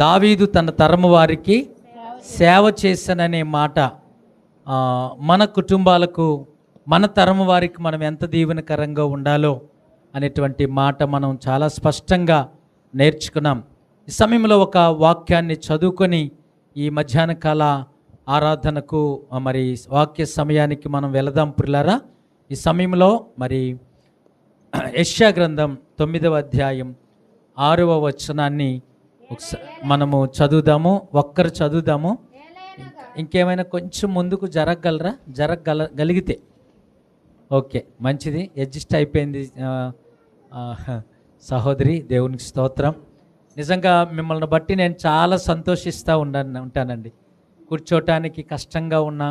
దావీదు తన తరము వారికి సేవ చేశాననే మాట మన కుటుంబాలకు, మన తరము వారికి మనం ఎంత దీవెనకరంగా ఉండాలో అనేటువంటి మాట మనం చాలా స్పష్టంగా నేర్చుకున్నాం. ఈ సమయంలో ఒక వాక్యాన్ని చదువుకొని ఈ మధ్యాహ్న కాల ఆరాధనకు మరి వాక్య సమయానికి మనం వెళదాం ప్రియులారా. ఈ సమయంలో మరి యెషయా గ్రంథం 9వ అధ్యాయం 6వ వచనాన్ని మనము చదువుదాము. ఒక్కరు చదువుదాము. ఇంకేమైనా కొంచెం ముందుకు జరగగలిగితే ఓకే, మంచిది. అడ్జస్ట్ అయిపోయింది సహోదరి. దేవునికి స్తోత్రం. నిజంగా మిమ్మల్ని బట్టి నేను చాలా సంతోషిస్తూ ఉంటానండి. కూర్చోటానికి కష్టంగా ఉన్నా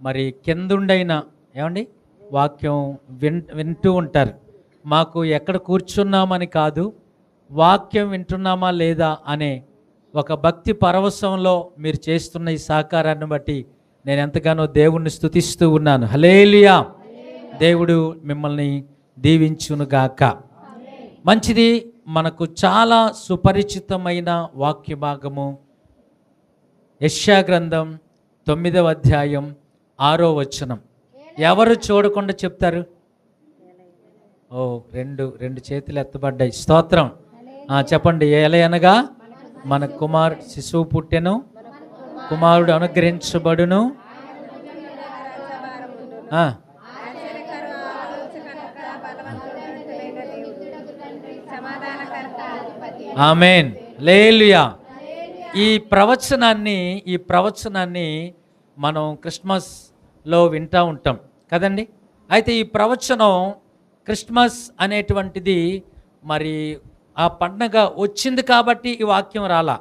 మరి కిందుండైనా ఏమండి వాక్యం వింటూ ఉంటారు. మాకు ఎక్కడ కూర్చున్నామని కాదు, వాక్యం వింటున్నామా లేదా అనే ఒక భక్తి పరవశంలో మీరు చేస్తున్న ఈ సహకారాన్ని బట్టి నేను ఎంతగానో దేవుణ్ణి స్తుతిస్తూ ఉన్నాను. హల్లెలూయా. దేవుడు మిమ్మల్ని దీవించునుగాక. మంచిది. మనకు చాలా సుపరిచితమైన వాక్య భాగము యెషయా గ్రంథం 9వ అధ్యాయం 6వ వచనం. ఎవరు చూడకుండా చెప్తారు? రెండు చేతులు ఎత్తబడ్డాయి. స్తోత్రం. చెప్పండి. ఎలయనగా మన శిశువు పుట్టెను, కుమారుడు అనుగ్రహించబడును. ఆమేన్. హల్లెలూయా. ఈ ప్రవచనాన్ని మనం క్రిస్మస్లో వింటూ ఉంటాం కదండి. అయితే ఈ ప్రవచనం క్రిస్మస్ అనేటువంటిది మరి ఆ పండగ వచ్చింది కాబట్టి ఈ వాక్యం రాలా.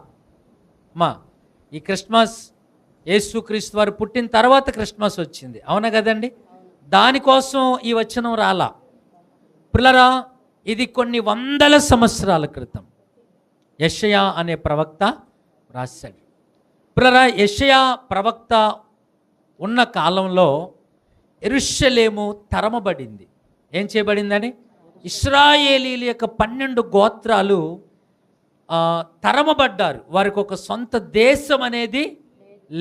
ఈ క్రిస్మస్ యేసుక్రీస్తు వారు పుట్టిన తర్వాత క్రిస్మస్ వచ్చింది, అవునా కదండి. దానికోసం ఈ వచనం రాలా. పిల్లరా, ఇది కొన్ని వందల సంవత్సరాల క్రితం యెషయా అనే ప్రవక్త రాశాడు. పిల్లరా, యెషయా ప్రవక్త ఉన్న కాలంలో యెరూషలేము తరమబడింది. ఏం చేయబడిందని? ఇశ్రాయేలీల యొక్క 12 గోత్రాలు తరమబడ్డారు. వారికి ఒక సొంత దేశం అనేది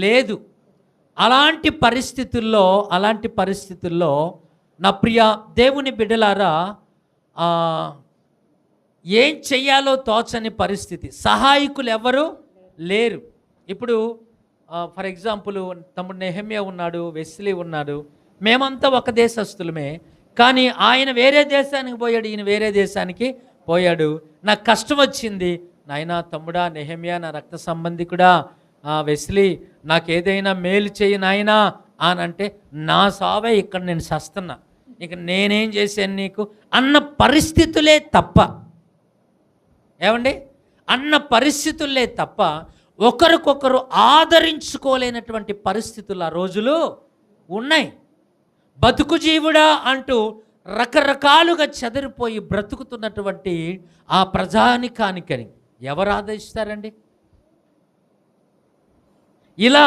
లేదు. అలాంటి పరిస్థితుల్లో నా ప్రియ దేవుని బిడ్డలారా, ఏం చెయ్యాలో తోచని పరిస్థితి. సహాయకులు ఎవరు లేరు. ఇప్పుడు ఫర్ ఎగ్జాంపుల్ తమ్ముడు నెహెమ్యా ఉన్నాడు, వెస్లీ ఉన్నాడు. మేమంతా ఒక దేశస్తులమే, కానీ ఆయన వేరే దేశానికి పోయాడు, ఈయన వేరే దేశానికి పోయాడు. నాకు కష్టం వచ్చింది. నాయనా తమ్ముడా నెహెమ్యా, నా రక్త సంబంధికుడా వెస్లీ, నాకు ఏదైనా మేలు చేయి నాయనా అని అంటే, నా సావే ఇక్కడ నేను సస్తున్నా, ఇక నేనేం చేశాను నీకు అన్న పరిస్థితులే తప్ప, ఏమండి అన్న పరిస్థితులే తప్ప ఒకరికొకరు ఆదరించుకోలేనటువంటి పరిస్థితులు ఆ రోజులు ఉన్నాయి. బతుకు జీవుడా అంటూ రకరకాలుగా చెదిరిపోయి బ్రతుకుతున్నటువంటి ఆ ప్రజానికానికని ఎవరు ఆదరిస్తారండి? ఇలా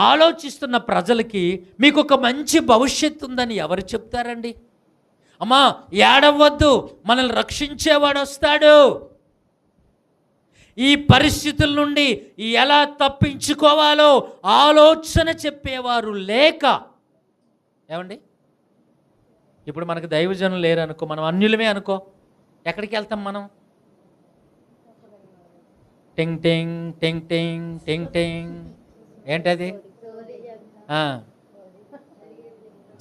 ఆలోచిస్తున్న ప్రజలకి మీకు ఒక మంచి భవిష్యత్తు ఉందని ఎవరు చెప్తారండి? అమ్మా ఏడవద్దు, మనల్ని రక్షించేవాడు వస్తాడు. ఈ పరిస్థితుల నుండి ఎలా తప్పించుకోవాలో ఆలోచన చెప్పేవారు లేక, ఏమండి ఇప్పుడు మనకు దైవజనం లేరు అనుకో, మనం అన్యులమే అనుకో, ఎక్కడికి వెళ్తాం మనం? టింగ్ టింగ్ టింగ్ టింగ్ టింగ్ టింగ్. ఏంటది?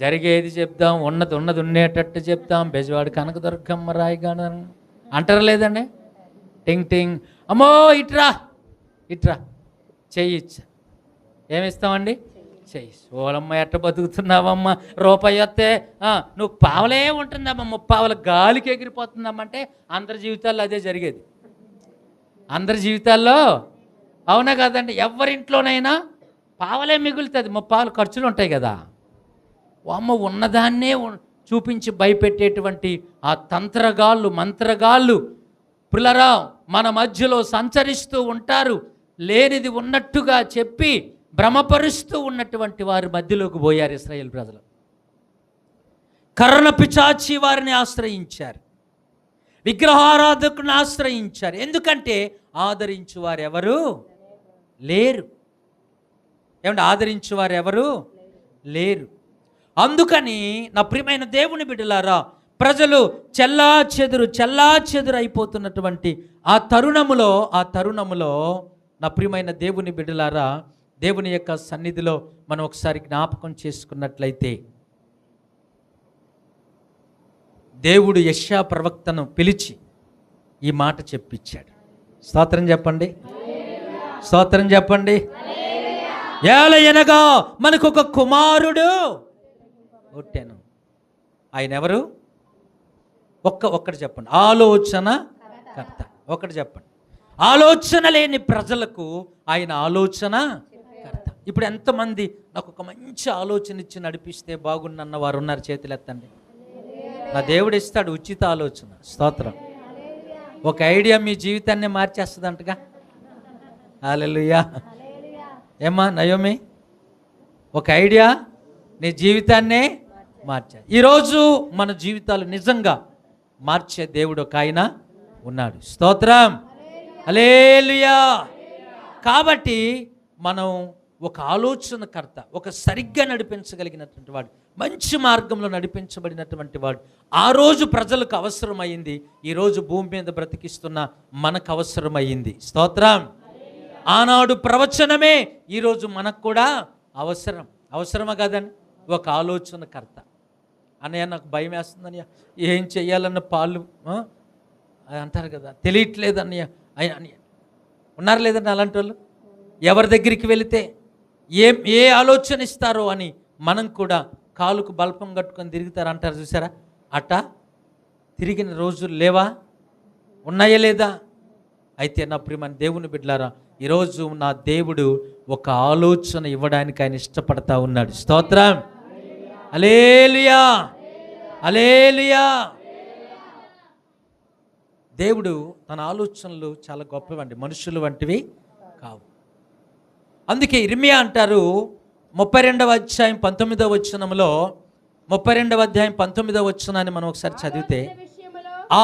జరిగేది చెప్దాం, ఉన్నది ఉండేటట్టు చెప్తాం, బెజవాడు కనకదుర్గమ్మ రాయిగాను అంటారా లేదండి? టింగ్ టింగ్. అమ్మో ఇట్రా చెయ్యిచ్చా, ఏమిస్తామండి? చెయ్యి. ఓలమ్మ ఎట్ట బతుకుతున్నావమ్మా, రూపాయి వస్తే నువ్వు పావలే ఉంటుందమ్మా, 30 పావల గాలికి ఎగిరిపోతుందమ్మంటే అందరి జీవితాల్లో అదే జరిగేది. అందరి జీవితాల్లో, అవునా కదండి? ఎవరింట్లోనైనా పావలే మిగులుతుంది, 30 పావలు ఖర్చులు ఉంటాయి కదా. అమ్మ ఉన్నదాన్నే చూపించి భయపెట్టేటువంటి ఆ తంత్రగాళ్ళు, మంత్రగాళ్ళు పిల్లరా మన మధ్యలో సంచరిస్తూ ఉంటారు. లేనిది ఉన్నట్టుగా చెప్పి భ్రమపరుస్తూ ఉన్నటువంటి వారి మధ్యలోకి పోయారు ఇశ్రాయేలు ప్రజలు. కర్ణ పిచాచి వారిని ఆశ్రయించారు, విగ్రహారాధకుని ఆశ్రయించారు. ఎందుకంటే ఆదరించువారు ఎవరు లేరు. ఏమంటే ఆదరించువారు ఎవరు లేరు. అందుకని నా ప్రియమైన దేవుని బిడ్డలారా, ప్రజలు చెల్లాచెదురు అయిపోతున్నటువంటి ఆ తరుణములో నా ప్రియమైన దేవుని బిడ్డలారా, దేవుని యొక్క సన్నిధిలో మనం ఒకసారి జ్ఞాపకం చేసుకున్నట్లయితే, దేవుడు యెషయా ప్రవక్తను పిలిచి ఈ మాట చెప్పించాడు. స్తోత్రం చెప్పండి, స్తోత్రం చెప్పండి. ఏలయనగా మనకు ఒక కుమారుడు పుట్టెను. ఆయన ఎవరు? ఒక్కటి చెప్పండి. ఆలోచన కర్త. ఒకటి చెప్పండి. ఆలోచన లేని ప్రజలకు ఆయన ఆలోచన కర్త. ఇప్పుడు ఎంతమంది నాకు ఒక మంచి ఆలోచన ఇచ్చి నడిపిస్తే బాగుండన్న వారు ఉన్నారు? చేతులు ఎత్తండి. నా దేవుడు ఇస్తాడు ఉచిత ఆలోచన. స్తోత్రం. ఒక ఐడియా మీ జీవితాన్ని మార్చేస్తుందంటగా. హల్లెలూయా. ఏమ్మా నయోమి, ఒక ఐడియా నీ జీవితాన్నే మార్చాలి. ఈరోజు మన జీవితాలు నిజంగా మార్చే దేవుడు ఒక ఆయన ఉన్నాడు. స్తోత్రం, హల్లెలూయా. కాబట్టి మనం ఒక ఆలోచనకర్త, ఒక సరిగ్గా నడిపించగలిగినటువంటి వాడు, మంచి మార్గంలో నడిపించబడినటువంటి వాడు ఆ రోజు ప్రజలకు అవసరమైంది. ఈరోజు భూమి మీద బ్రతికిస్తున్న మనకు అవసరమైంది. స్తోత్రం. ఆనాడు ప్రవచనమే ఈరోజు మనకు కూడా అవసరమా కాదని? ఒక ఆలోచనకర్త. అన్నయ్య నాకు భయం వేస్తుందని, ఏం చెయ్యాలన్న పాలు అంటారు కదా, తెలియట్లేదు అన్నయ్య అని ఉన్నారు లేదండి అలాంటి వాళ్ళు. ఎవరి దగ్గరికి వెళితే ఏ ఆలోచన ఇస్తారో అని మనం కూడా కాలుకు బల్పం కట్టుకొని తిరుగుతారు అంటారు చూసారా? అట్టా తిరిగిన రోజులు లేవా? ఉన్నాయా లేదా? అయితే నా ప్రియమైన దేవుని బిడ్డలారా, ఈరోజు నా దేవుడు ఒక ఆలోచన ఇవ్వడానికి ఆయన ఇష్టపడతా ఉన్నాడు. స్తోత్రం, హల్లెలూయా, హల్లెలూయా. దేవుడు తన ఆలోచనలు చాలా గొప్పవండి, మనుషులు వంటివి కావు. అందుకే ఇర్మియా అంటారు 32వ అధ్యాయం 19వ వచనంలో, 32వ అధ్యాయం 19వ వచనాన్ని మనం ఒకసారి చదివితే,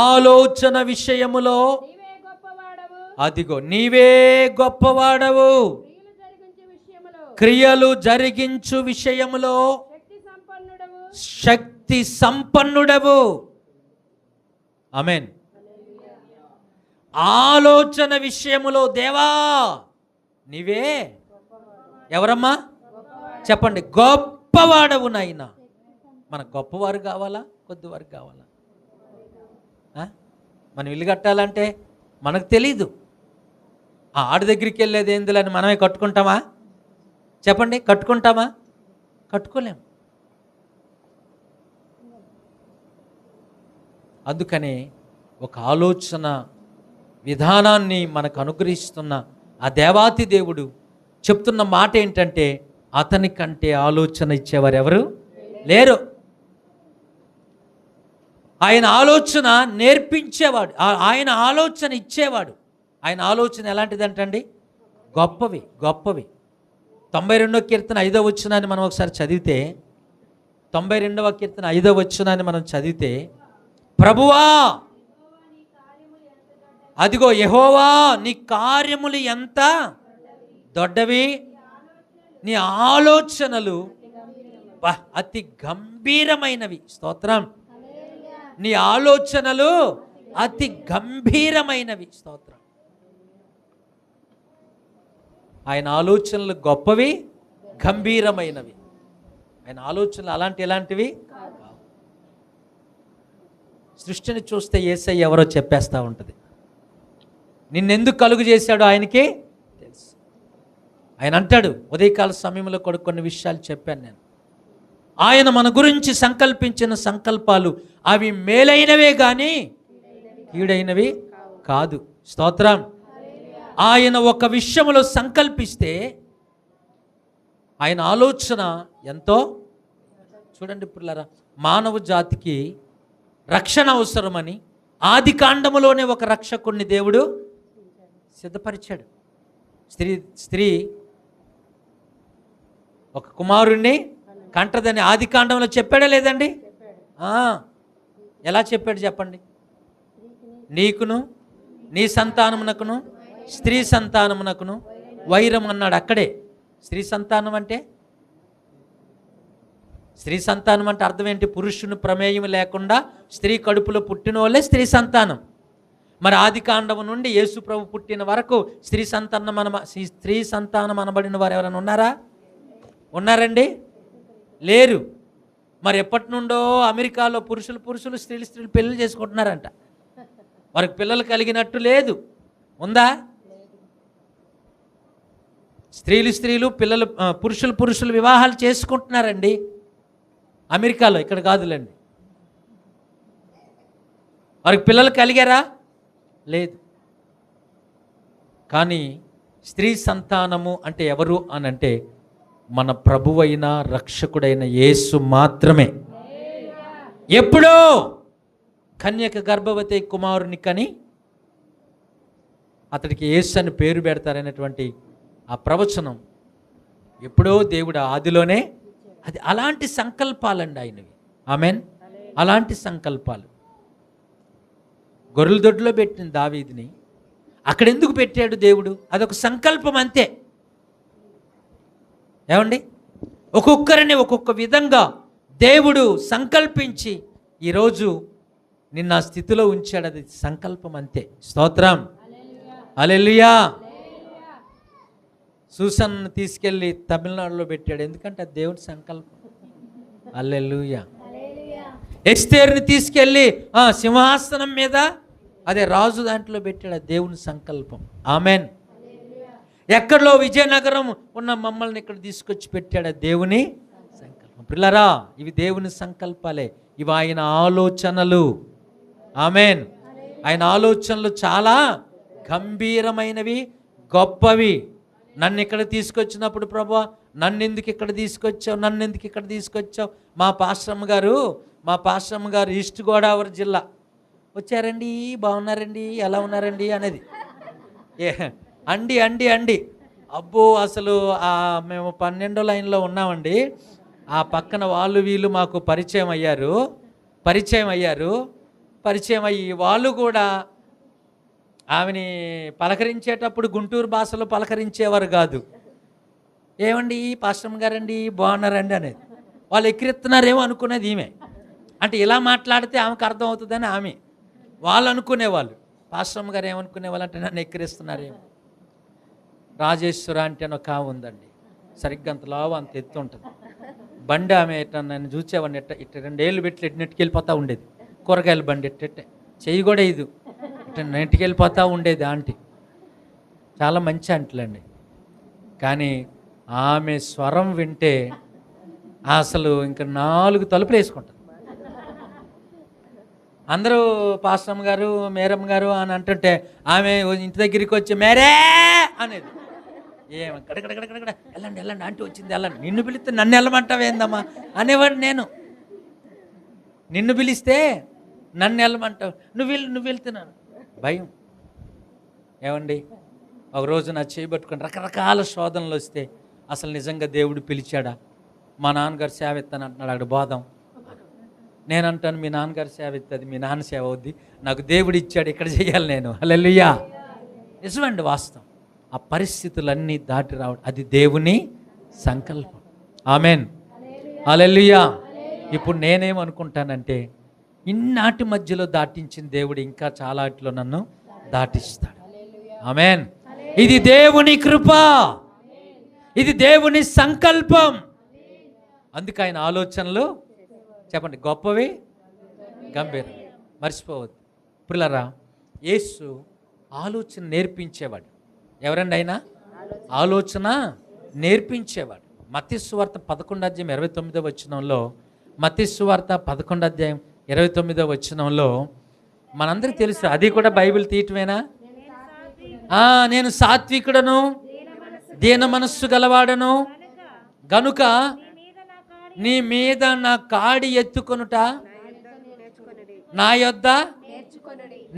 ఆలోచన విషయములో అదిగో నీవే గొప్పవాడవు, క్రియలు జరిగించు విషయములో శక్తి సంపన్నుడవు. ఆమేన్. ఆలోచన విషయములో దేవా నీవే ఎవరమ్మా చెప్పండి? గొప్పవాడవు నాయనా. మనకు గొప్పవారు కావాలా, కొద్దివారు కావాలా? మనం ఇల్లు కట్టాలంటే మనకు తెలీదు. ఆడి దగ్గరికి వెళ్ళేది ఏందులని మనమే కట్టుకుంటామా? చెప్పండి, కట్టుకుంటామా? కట్టుకోలేం. అందుకనే ఒక ఆలోచన విధానాన్ని మనకు అనుగ్రహిస్తున్న ఆ దేవాతి దేవుడు చెప్తున్న మాట ఏంటంటే, అతని కంటే ఆలోచన ఇచ్చేవారు ఎవరు లేరు. ఆయన ఆలోచన నేర్పించేవాడు, ఆయన ఆలోచన ఇచ్చేవాడు. ఆయన ఆలోచన ఎలాంటిదంటండి? గొప్పవి. 92వ కీర్తన 5వ వచనాన్ని మనం ఒకసారి చదివితే, 92వ కీర్తన 5వ వచనాన్ని మనం చదివితే, ప్రభువా అదిగో యెహోవా నీ కార్యములు ఎంత దొడ్డవి, నీ ఆలోచనలు అతి గంభీరమైనవి. స్తోత్రం. నీ ఆలోచనలు అతి గంభీరమైనవి. స్తోత్రం. ఆయన ఆలోచనలు గొప్పవి, గంభీరమైనవి. ఆయన ఆలోచనలు ఎలాంటివి? సృష్టిని చూస్తే యేసయ్య ఎవరో చెప్పేస్తూ ఉంటుంది. నిన్నెందుకు కలుగు చేశాడో ఆయనకి తెలుసు. ఆయన అంటాడు, ఉదయకాల సమయంలో కూడా కొన్ని విషయాలు చెప్పాను నేను. ఆయన మన గురించి సంకల్పించిన సంకల్పాలు అవి మేలైనవే కానీ కీడైనవి కాదు. స్తోత్రం. ఆయన ఒక విషయంలో సంకల్పిస్తే ఆయన ఆలోచన ఎంతో, చూడండి పిల్లరా, మానవ జాతికి రక్షణ అవసరమని ఆది కాండములోనే ఒక రక్షకుణ్ణి దేవుడు సిద్ధపరిచాడు. స్త్రీ ఒక కుమారుణ్ణి కంటదని ఆది కాండంలో చెప్పాడా లేదండి? ఎలా చెప్పాడు చెప్పండి? నీకును నీ సంతానమునకును స్త్రీ సంతానమునకును వైరం అన్నాడు. అక్కడే స్త్రీ సంతానం అంటే, స్త్రీ సంతానం అంటే అర్థం ఏంటి? పురుషుని ప్రమేయం లేకుండా స్త్రీ కడుపులో పుట్టిన వాళ్ళే స్త్రీ సంతానం. మరి ఆది కాండము నుండి యేసు ప్రభు పుట్టిన వరకు స్త్రీ సంతానం అనబడిన వారు ఎవరైనా ఉన్నారా? ఉన్నారండి? లేరు. మరి ఎప్పటి నుండో అమెరికాలో పురుషులు స్త్రీలు పెళ్లి చేసుకుంటున్నారంట. వారికి పిల్లలు కలిగినట్టు లేదు. ఉందా? స్త్రీలు పిల్లలు, పురుషులు వివాహాలు చేసుకుంటున్నారండి అమెరికాలో. ఇక్కడ కాదులేండి. వారికి పిల్లలు కలిగారా? లేదు. కానీ స్త్రీ సంతానము అంటే ఎవరు అని అంటే మన ప్రభువైన రక్షకుడైన యేసు మాత్రమే. ఎప్పుడో కన్యక గర్భవతి కుమారుని కని అతడికి యేసు అని పేరు పెడతారనేటువంటి ఆ ప్రవచనం ఎప్పుడో దేవుడు ఆదిలోనే అది అలాంటి సంకల్పాలండి ఆయనవి. ఆమెన్. అలాంటి సంకల్పాలు. గొర్రెల దొడ్లో పెట్టిన దావీదుని అక్కడ ఎందుకు పెట్టాడు దేవుడు? అదొక సంకల్పం అంతే. ఏమండి? ఒక్కొక్కరిని ఒక్కొక్క విధంగా దేవుడు సంకల్పించి ఈరోజు నిన్న ఆ స్థితిలో ఉంచాడు. అది సంకల్పం అంతే. స్తోత్రం. హల్లెలూయా. సూసన్ను తీసుకెళ్ళి తమిళనాడులో పెట్టాడు. ఎందుకంటే అది దేవుడి సంకల్పం. హల్లెలూయా. ఎస్తేరుని తీసుకెళ్ళి సింహాసనం మీద అదే రాజు దాంట్లో పెట్టాడు. అది దేవుని సంకల్పం. ఆమెన్. ఎక్కడో విజయనగరం ఉన్న మమ్మల్ని ఇక్కడ తీసుకొచ్చి పెట్టాడు. అది దేవుని సంకల్పం. పిల్లరా, ఇవి దేవుని సంకల్పాలే. ఇవి ఆయన ఆలోచనలు. ఆమెన్. ఆయన ఆలోచనలు చాలా గంభీరమైనవి, గొప్పవి. నన్ను ఇక్కడ తీసుకొచ్చినప్పుడు ప్రభువా నన్ను ఎందుకు ఇక్కడ తీసుకొచ్చావు? మా పాశ్రమ గారు ఈస్ట్ గోదావరి జిల్లా వచ్చారండి. బాగున్నారండి, ఎలా ఉన్నారండి అనేది. అండి అబ్బో, అసలు మేము 12వ లైన్లో ఉన్నామండి. ఆ పక్కన వీళ్ళు మాకు పరిచయం అయ్యి వాళ్ళు కూడా ఆమెని పలకరించేటప్పుడు గుంటూరు భాషలో పలకరించేవారు కాదు. ఏమండి పాస్టర్ గారండి, బాగున్నారండి అనేది. వాళ్ళు ఎక్కిరిస్తున్నారేమో అనుకునేది ఈమె. అంటే ఇలా మాట్లాడితే ఆమెకు అర్థం అవుతుందని వాళ్ళు అనుకునేవాళ్ళు. పాస్టర్ గారు ఏమనుకునేవాళ్ళు అంటే నన్ను ఎక్కిరిస్తున్నారేమో. రాజేశ్వర అంటే ఒక ఉందండి, సరిగ్గా అంత లావు, అంత ఎత్తు ఉంటుంది. బండి ఆమె నన్ను చూసేవాడిని ఇట్ట 2 ఏళ్ళు పెట్టి నెట్టుకెళ్ళిపోతూ ఉండేది. కూరగాయల బండి ఎట్టే చెయ్యి కూడా ఇది నెట్టుకెళ్ళిపోతూ ఉండేది. ఆంటీ చాలా మంచి ఆంటీలండి. కానీ ఆమె స్వరం వింటే అసలు ఇంకా 4 తలుపులు వేసుకుంటారు. అందరూ పాస్టమ్ గారు, మేరమ్మ గారు అని అంటుంటే ఆమె ఇంటి దగ్గరికి వచ్చి మేరే అనేది. గడగడగడగడ వెళ్ళండి ఆంటీ వచ్చింది, వెళ్ళండి. నిన్ను పిలిస్తే నన్ను వెళ్ళమంటావేందమ్మా అనేవాడు నేను. నిన్ను పిలిస్తే నన్ను వెళ్ళమంటావు, నువ్వు వెళ్తున్నాను భయం. ఏమండి, ఒకరోజు నా చేయబట్టుకుని రకరకాల శోధనలు వస్తే అసలు నిజంగా దేవుడు పిలిచాడా? మా నాన్నగారు సేవ ఎత్తాను అంటున్నాడు. అక్కడ బోధం. నేను అంటాను మీ నాన్నగారు సేవ ఎత్తది, మీ నాన్న సేవ అవుద్ది, నాకు దేవుడు ఇచ్చాడు, ఇక్కడ చేయాలి నేను. హల్లెలూయా. నిజమండి, వాస్తవం. ఆ పరిస్థితులన్నీ దాటి రావడం అది దేవుని సంకల్పం. ఆమెన్. హల్లెలూయా. ఇప్పుడు నేనేమనుకుంటానంటే ఇన్నాటి మధ్యలో దాటించిన దేవుడు ఇంకా చాలా వాటిలో నన్ను దాటిస్తాడు. ఆమెన్. ఇది దేవుని కృప, ఇది దేవుని సంకల్పం. అందుకే ఆయన ఆలోచనలు చెప్పండి గొప్పవి, గంభీరం. మర్చిపోవద్దు పిల్లరా. యేసు ఆలోచన నేర్పించేవాడు. ఎవరండి ఆయన? ఆలోచన నేర్పించేవాడు. మత్తయి సువార్త 11:29 వచనంలో, మత్తయి సువార్త 11:29 మనందరికీ తెలుసు. అది కూడా బైబిల్ తీయటమేనా? నేను సాత్వికుడను, దీన మనస్సు గలవాడను గనుక నీ మీద నా కాడి ఎత్తుకొనుట నా యొద్ద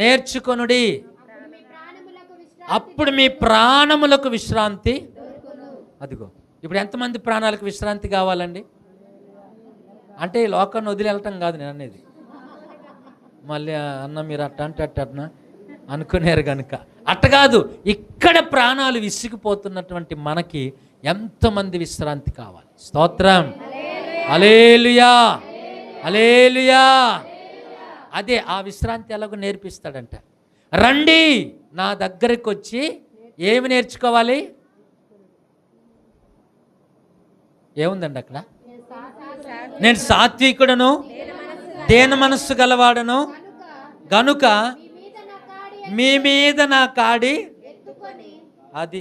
నేర్చుకొనుడి, అప్పుడు మీ ప్రాణములకు విశ్రాంతి. అదిగో, ఇప్పుడు ఎంతమంది ప్రాణాలకు విశ్రాంతి కావాలండి? అంటే ఈ లోకాన్ని వదిలి వెళ్ళటం కాదు నేను అనేది. మళ్ళీ అన్న మీరు అట్ట అంటే అట్టనా అనుకునేరు కనుక అట్టకాదు, ఇక్కడ ప్రాణాలు విసిగిపోతున్నటువంటి మనకి ఎంతమంది విశ్రాంతి కావాలి. స్తోత్రం, హల్లెలూయా, హల్లెలూయా. అదే ఆ విశ్రాంతి ఎలాగో నేర్పిస్తాడంట. రండి నా దగ్గరికి వచ్చి ఏమి నేర్చుకోవాలి? ఏముందండి అక్కడ? నేను సాత్వికుడను, దేన మనస్సు గలవాడను గనుక మీ మీద నా కాడి. అది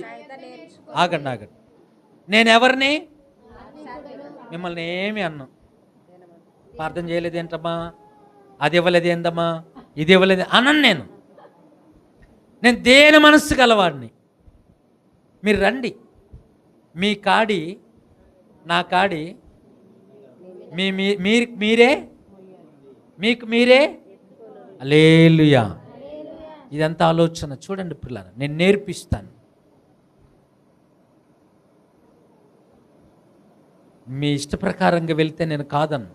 ఆగండి. నేను ఎవరిని? మిమ్మల్ని ఏమి అన్నాను, ప్రార్థన చేయలేదు ఏంటమ్మా, అది ఇవ్వలేదు ఏందమ్మా, ఇది ఇవ్వలేదు అన్నాను. నేను దేన మనస్సు గలవాడిని. మీరు రండి, మీ కాడి నా కాడి మీరే మీకు మీరే. హల్లెలూయా. ఇదంతా ఆలోచన చూడండి పిల్లలు, నేను నేర్పిస్తాను. మీ ఇష్ట ప్రకారంగా వెళ్తే నేను కాదన్ను,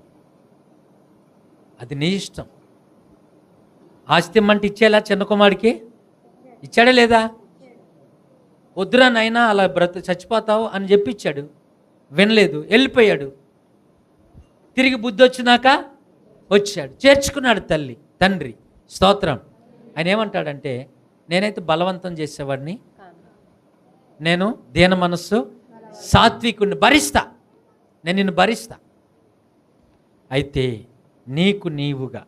అది నీ ఇష్టం. ఆస్తి ఇమ్మంటే ఇచ్చేలా చిన్న కుమారుడికి ఇచ్చాడా లేదా? వద్దురా నాయనా అలా చచ్చిపోతావు అని చెప్పి ఇచ్చాడు. వినలేదు, వెళ్ళిపోయాడు. తిరిగి బుద్ధి వచ్చినాక వచ్చాడు, చేర్చుకున్నాడు తండ్రి. స్తోత్రం. ఆయన ఏమంటాడంటే, నేనైతే బలవంతం చేసేవాడిని, నేను దీన మనస్సు సాత్వికుడిని భరిస్తా, నేను నిన్ను భరిస్తా. అయితే నీకు నీవుగా,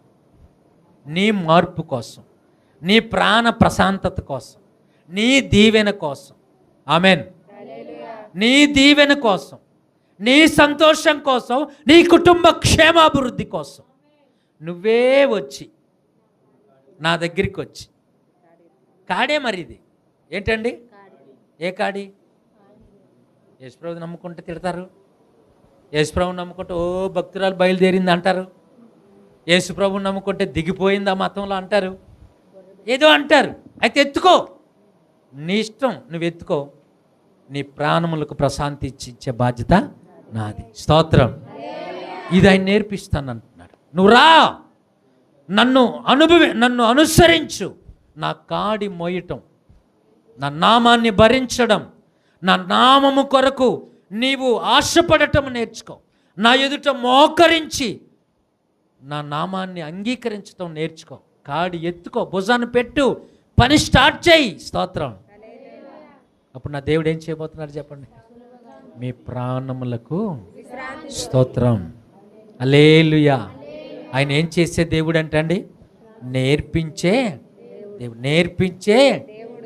నీ మార్పు కోసం, నీ ప్రాణ ప్రశాంతత కోసం, నీ దీవెన కోసం, ఆమెన్, నీ దీవెన కోసం, నీ సంతోషం కోసం, నీ కుటుంబ క్షేమాభివృద్ధి కోసం నువ్వే వచ్చి నా దగ్గరికి వచ్చి, కాడే మరి ఇది ఏంటండి? ఏ కాడి? యేసుప్రభు నమ్ముకుంటే తిడతారు, యేసుప్రభుని నమ్ముకుంటే ఓ భక్తురాలు బయలుదేరింది అంటారు, యేసుప్రభుని నమ్ముకుంటే దిగిపోయింది ఆ మతంలో అంటారు, ఏదో అంటారు. అయితే ఎత్తుకో, నీ ఇష్టం, నువ్వు ఎత్తుకో. నీ ప్రాణములకు ప్రశాంతి ఇచ్చే బాధ్యత నాది. స్తోత్రం. ఇది ఆయన నేర్పిస్తాను అంటున్నాడు. నువ్వు రా, నన్ను అనుసరించు. నా కాడి మోయటం, నా నామాన్ని భరించడం, నా నామము కొరకు నీవు ఆశపడటం నేర్చుకో. నా ఎదుట మోకరించి నా నామాన్ని అంగీకరించడం నేర్చుకో. కాడి ఎత్తుకో, భుజాన్ని పెట్టు, పని స్టార్ట్ చేయి. స్తోత్రం. అప్పుడు నా దేవుడు ఏం చేయబోతున్నాడు చెప్పండి? మీ ప్రాణములకు స్తోత్రం. హల్లెలూయా. ఆయన ఏం చేసే దేవుడు అంటండి? నేర్పించే దేవుడు. నేర్పించే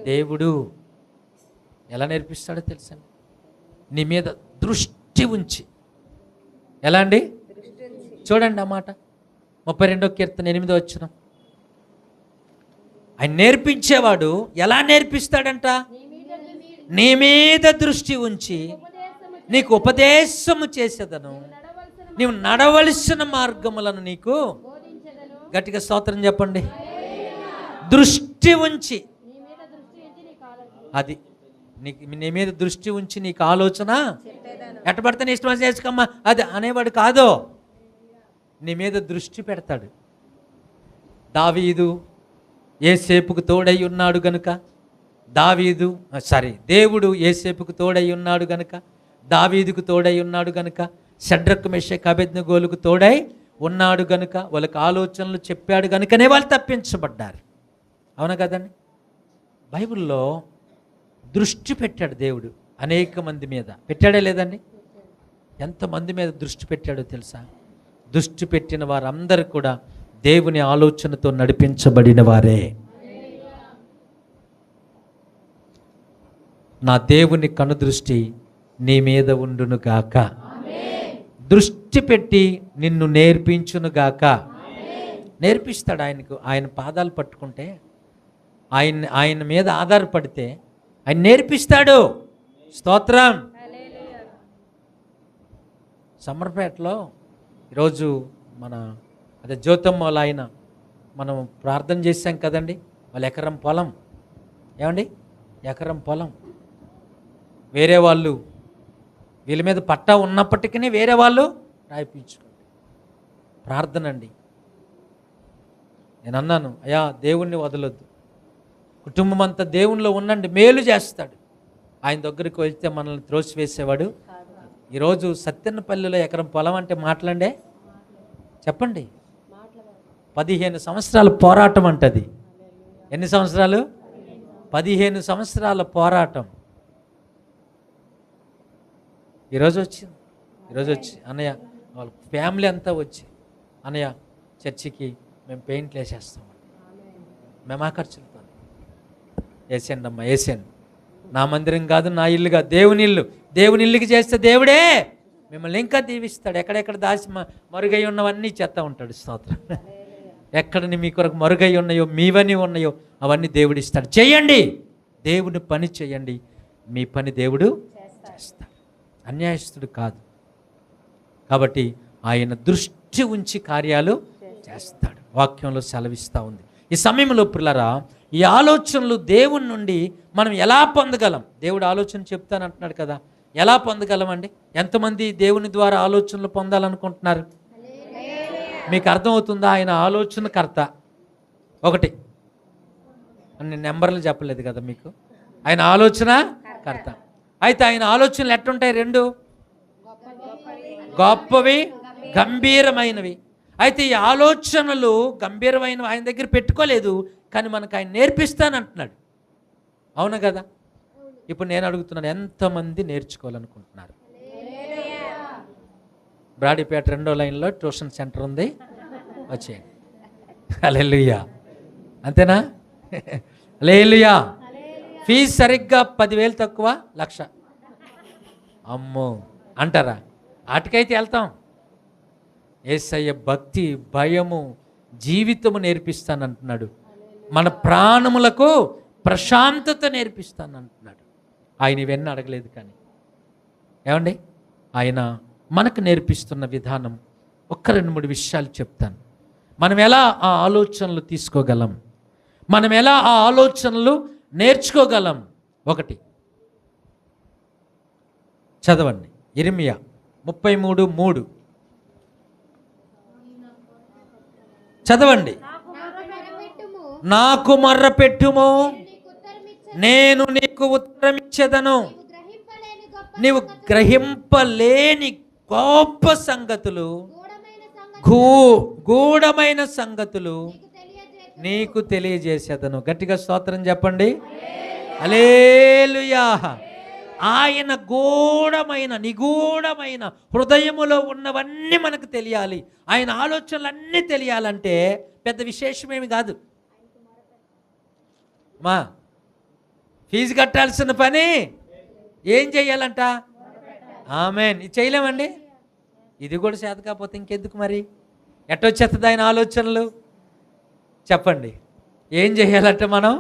దేవుడు. ఎలా నేర్పిస్తాడో తెలుసండి? నీ మీద దృష్టి ఉంచి. ఎలా అండి? చూడండి ఆ మాట 32వ కీర్తన 8వ వచనం. ఆయన నేర్పించేవాడు ఎలా నేర్పిస్తాడంట? నీ మీద దృష్టి ఉంచి నీకు ఉపదేశము చేసేదను, నీవు నడవలసిన మార్గములను నీకు. గట్టిగా స్తోత్రం చెప్పండి. దృష్టి ఉంచి, అది నీ మీద దృష్టి ఉంచి నీకు ఆలోచన ఎట్టబడితే నీ ఇష్టం చేసుకోమ్మా అది అనేవాడు కాదు. నీ మీద దృష్టి పెడతాడు. దావీదు యేసేపుకు తోడై ఉన్నాడు గనుక, దేవుడు యేసేపుకు తోడై ఉన్నాడు గనుక, దావీదుకు తోడై ఉన్నాడు గనుక, షడ్రకు మెషక్ అబేద్నెగోలకు తోడై ఉన్నాడు గనుక, వాళ్ళకి ఆలోచనలు చెప్పాడు గనుకనే వాళ్ళు తప్పించబడ్డారు. అవునా కదండి? బైబిల్లో దృష్టి పెట్టాడు దేవుడు అనేక మంది మీద. పెట్టాడే లేదండి? ఎంతమంది మీద దృష్టి పెట్టాడో తెలుసా? దృష్టి పెట్టిన వారందరూ కూడా దేవుని ఆలోచనతో నడిపించబడిన వారే. నా దేవుని కనుదృష్టి నీ మీద ఉండునుగాక, దృష్టి పెట్టి నిన్ను నేర్పించునుగాక. నేర్పిస్తాడు. ఆయన పాదాలు పట్టుకుంటే, ఆయన మీద ఆధారపడితే ఆయన నేర్పిస్తాడు. స్తోత్రం. సమర్పేటలో ఈరోజు అదే జ్యోతమ్మ వాళ్ళ ఆయన మనం ప్రార్థన చేశాం కదండి. వాళ్ళ ఎకరం పొలం, ఏమండి ఎకరం పొలం వేరే వాళ్ళు వీళ్ళ మీద పట్టా ఉన్నప్పటికీ వేరే వాళ్ళు రాయిపించుకోండి. ప్రార్థన అండి. నేను అన్నాను, అయ్యా దేవుణ్ణి వదలొద్దు, కుటుంబం అంతా దేవునిలో ఉండండి, మేలు చేస్తాడు. ఆయన దగ్గరికి వెళ్తే మనల్ని త్రోసివేసేవాడు. ఈరోజు సత్తెనపల్లిలో ఎకరం పొలం అంటే మాటలండే చెప్పండి. 15 సంవత్సరాల పోరాటం అంటది. ఎన్ని సంవత్సరాలు? 15 సంవత్సరాల పోరాటం. ఈరోజు వచ్చి అన్నయ్య వాళ్ళ ఫ్యామిలీ అంతా వచ్చి, అన్నయ్య చర్చికి మేము పెయింట్లు వేసేస్తామండి, మేము ఆ ఖర్చులతో వేసేయండి అమ్మా, వేసేయండి. నా మందిరం కాదు, నా ఇల్లు కాదు, దేవుని ఇల్లు. దేవుని ఇల్లుకి చేస్తే దేవుడే మిమ్మల్ని ఇంకా దీవిస్తాడు. ఎక్కడెక్కడ దాచి మరుగై ఉన్నవన్నీ చేస్తూ ఉంటాడు. స్తోత్రం. ఎక్కడని మీ కొరకు మరుగై ఉన్నాయో, మీవని ఉన్నాయో అవన్నీ దేవుడు ఇస్తాడు. చేయండి, దేవుని పని చేయండి, మీ పని దేవుడు చేస్తాడు. అన్యాయస్తుడు కాదు. కాబట్టి ఆయన దృష్టి ఉంచి కార్యాలు చేస్తాడు. వాక్యంలో సెలవిస్తూ ఉంది. ఈ సమయంలో ప్రియులారా, ఈ ఆలోచనలు దేవుని నుండి మనం ఎలా పొందగలం? దేవుడు ఆలోచన చెప్తానంటున్నాడు కదా, ఎలా పొందగలం అండి? ఎంతమంది దేవుని ద్వారా ఆలోచనలు పొందాలనుకుంటున్నారు? మీకు అర్థమవుతుందా? ఆయన ఆలోచనకర్త. ఒకటి, అన్ని నెంబర్లు చెప్పలేదు కదా మీకు. ఆయన ఆలోచన కర్త. అయితే ఆయన ఆలోచనలు ఎట్లుంటాయి? 2 గొప్పవి, గంభీరమైనవి. అయితే ఈ ఆలోచనలు గంభీరమైనవి ఆయన దగ్గర పెట్టుకోలేదు, కానీ మనకు ఆయన నేర్పిస్తానంటున్నాడు. అవునా కదా? ఇప్పుడు నేను అడుగుతున్నాను, ఎంతమంది నేర్చుకోవాలనుకుంటున్నారు? బ్రాడీపేట 2వ లైన్లో ట్యూషన్ సెంటర్ ఉంది, వచ్చేయండి. హల్లెలూయా. అంతేనా? హల్లెలూయా. ఫీజు సరిగ్గా 10,000 తక్కువ, 1,00,000 అమ్మో అంటారా? వాటికైతే వెళ్తాం. యేసయ్య భక్తి, భయము, జీవితము నేర్పిస్తానంటున్నాడు. మన ప్రాణములకు ప్రశాంతత నేర్పిస్తానంటున్నాడు. ఆయన ఇవన్నీ అడగలేదు. కానీ ఏమండి, ఆయన మనకు నేర్పిస్తున్న విధానం ఒక్క 2-3 విషయాలు చెప్తాను. మనం ఎలా ఆ ఆలోచనలు తీసుకోగలం, మనం ఎలా ఆ ఆలోచనలు నేర్చుకోగలం. 1 చదవండి, ఇర్మియా 33:3 చదవండి. నాకు మొర్ర పెట్టుము, నేను నీకు ఉత్తరమిచ్చేదను. నీవు గ్రహింపలేని గొప్ప సంగతులు, గూఢమైన సంగతులు నీకు తెలియజేసేదను. గట్టిగా స్తోత్రం చెప్పండి. హల్లెలూయా. ఆయన గూఢమైన, నిగూఢమైన హృదయములో ఉన్నవన్నీ మనకు తెలియాలి. ఆయన ఆలోచనలన్నీ తెలియాలంటే పెద్ద విశేషమేమి కాదు. మా ఫీజు కట్టాల్సిన పని ఏం చెయ్యాలంట? ఆమేన్. ఇది చేయలేమండి. ఇది కూడా చేత కాకపోతే ఇంకెందుకు మరి? ఎట్టొచ్చేస్తుంది ఆయన ఆలోచనలు? చెప్పండి. ఏం చేయాలంటే మనం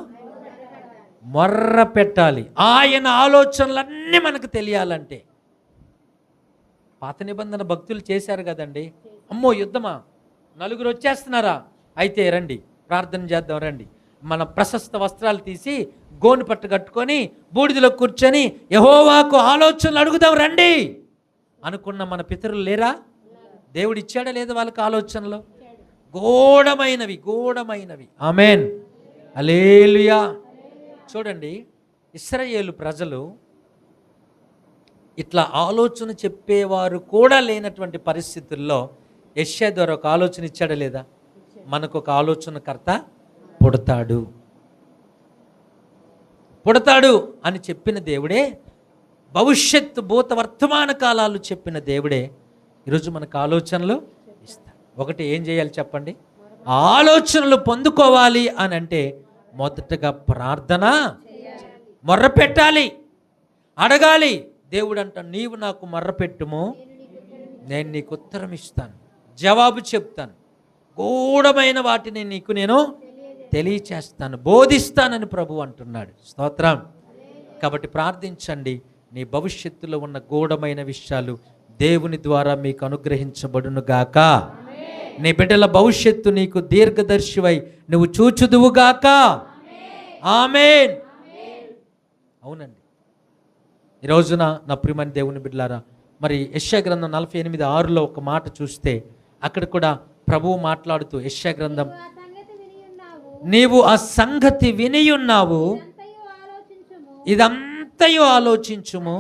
మొర్ర పెట్టాలి. ఆయన ఆలోచనలన్నీ మనకు తెలియాలంటే. పాత నిబంధన భక్తులు చేశారు కదండి. అమ్మో యుద్ధమా, 4 వచ్చేస్తున్నారా? అయితే రండి ప్రార్థన చేద్దాం, రండి. మన ప్రశస్త వస్త్రాలు తీసి గోను పట్టు కట్టుకొని బూడిదలో కూర్చొని యెహోవాకు ఆలోచనలు అడుగుదాం రండి అనుకున్న మన పితరులు లేరా? దేవుడు ఇచ్చాడా లేదా వాళ్ళకి ఆలోచనలు? గూఢమైనవి. ఆమేన్. హల్లెలూయా. చూడండి, ఇశ్రాయేలు ప్రజలు ఇట్లా ఆలోచన చెప్పేవారు కూడా లేనటువంటి పరిస్థితుల్లో యెషయా ద్వారా ఒక ఆలోచన ఇచ్చాడా లేదా? మనకు ఒక ఆలోచనకర్త పుడతాడు అని చెప్పిన దేవుడే, భవిష్యత్తు భూత వర్తమాన కాలాలు చెప్పిన దేవుడే ఈరోజు మనకు ఆలోచనలు ఇస్తాడు. 1 ఏం చేయాలి చెప్పండి? ఆలోచనలు పొందుకోవాలి అని అంటే మొదటగా ప్రార్థన, మొర్ర పెట్టాలి, అడగాలి. దేవుడు అంట, నీవు నాకు మొర్ర పెట్టుము, నేను నీకు ఉత్తరం ఇస్తాను, జవాబు చెప్తాను, గూఢమైన వాటిని నీకు నేను తెలియచేస్తాను, బోధిస్తానని ప్రభు అంటున్నాడు. స్తోత్రం. కాబట్టి ప్రార్థించండి. నీ భవిష్యత్తులో ఉన్న గూఢమైన విషయాలు దేవుని ద్వారా మీకు అనుగ్రహించబడును గాక. నీ బిడ్డల భవిష్యత్తు నీకు దీర్ఘదర్శివై నువ్వు చూచుదువుగాక. ఆమేన్. అవునండి. ఈ రోజున నా ప్రియమైన దేవుని బిడ్డలారా, మరి యెషయా గ్రంథం 48:6లో ఒక మాట చూస్తే అక్కడ కూడా ప్రభువు మాట్లాడుతూ, యెషయా గ్రంథం నీవు ఆ సంగతి వినియున్నావు, ఇదంతయు ఆలోచించుము.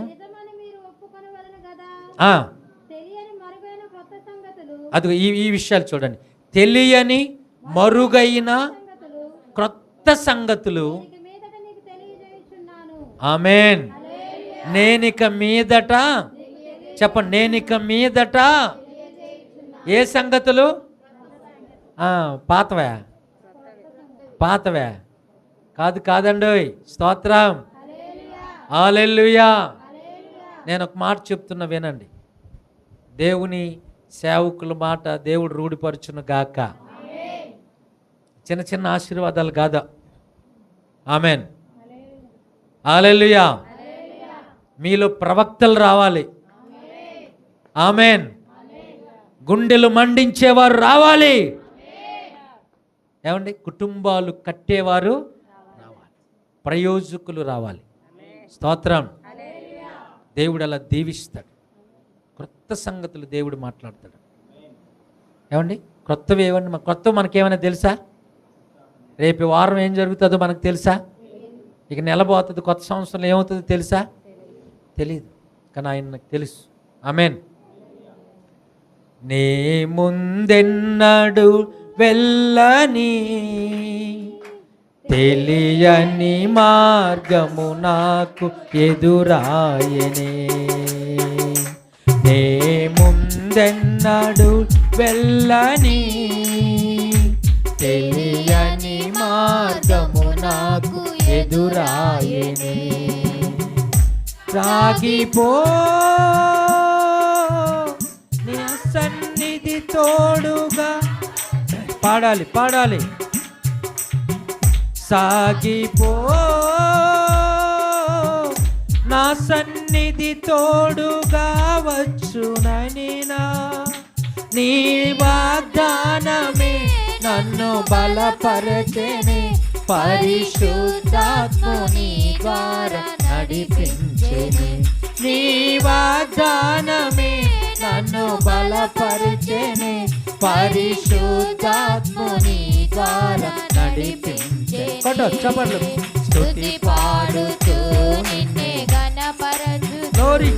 అది ఈ విషయాలు చూడండి. తెలియని మరుగైన క్రొత్త సంగతులు. ఆమేన్. నేనిక మీదట, చెప్పండి, నేనిక మీదట ఏ సంగతులు? పాతవే కాదండోయ్. స్తోత్రం, హల్లెలూయా. నేను ఒక మాట చెప్తున్నా, వినండి. దేవుని సేవకుల మాట దేవుడు రూఢిపరచును గాక. చిన్న చిన్న ఆశీర్వాదాలు కాదా? ఆమేన్, హల్లెలూయా. మీలో ప్రవక్తలు రావాలి. ఆమేన్. గుండెలు మండించేవారు రావాలి. ఏమండి? కుటుంబాలు కట్టేవారు రావాలి, ప్రయోజకులు రావాలి. స్తోత్రం. దేవుడు అలా దీవిస్తాడు. క్రొత్త సంగతులు దేవుడు మాట్లాడతాడు. ఏమండి? క్రొత్తవి ఏమండి? క్రొత్త మనకేమైనా తెలుసా? రేపు వారం ఏం జరుగుతుందో మనకు తెలుసా? ఇక నెల పోతుంది, కొత్త సంవత్సరంలో ఏమవుతుందో తెలుసా? తెలియదు, కానీ ఆయన నాకు తెలుసు. ఆమేన్. నీ ముందెన్నడు వెళ్ళని తెలియని మార్గము నాకు ఎదురాయనే. నే ముందెన్నడు వెళ్ళని తెలియని మార్గము నాకు ఎదురాయనే. సాగిపో నీ సన్నిధి తోడుగా. పాడాలి. సాగిపో నా సన్నిధి తోడుగా వచ్చునని నీ వాగ్దానమే నన్ను బలపరచెనే. పరిశుద్ధాత్ముని ద్వారా నడిపించెనే. నీ వాగ్దానమే నన్ను బలపరచెనే. పరిశుద్ధాత్ముని ద్వారా నడిపించె. చెప్పండి. స్తుతి పాడుతూ నిన్నే ఘనపరచుచు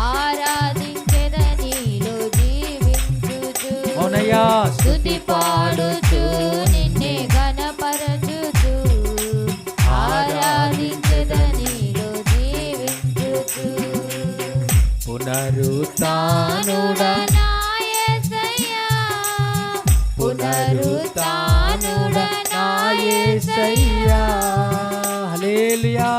ఆరాధించెద నీలో జీవించుచు. అవునయ్యా. స్తుతి పాడుతూ నిన్నే ఘనపరచుచు ఆరాధించెద నీలో జీవించుచు. పునరుత్థానుడా హల్లెలూయా.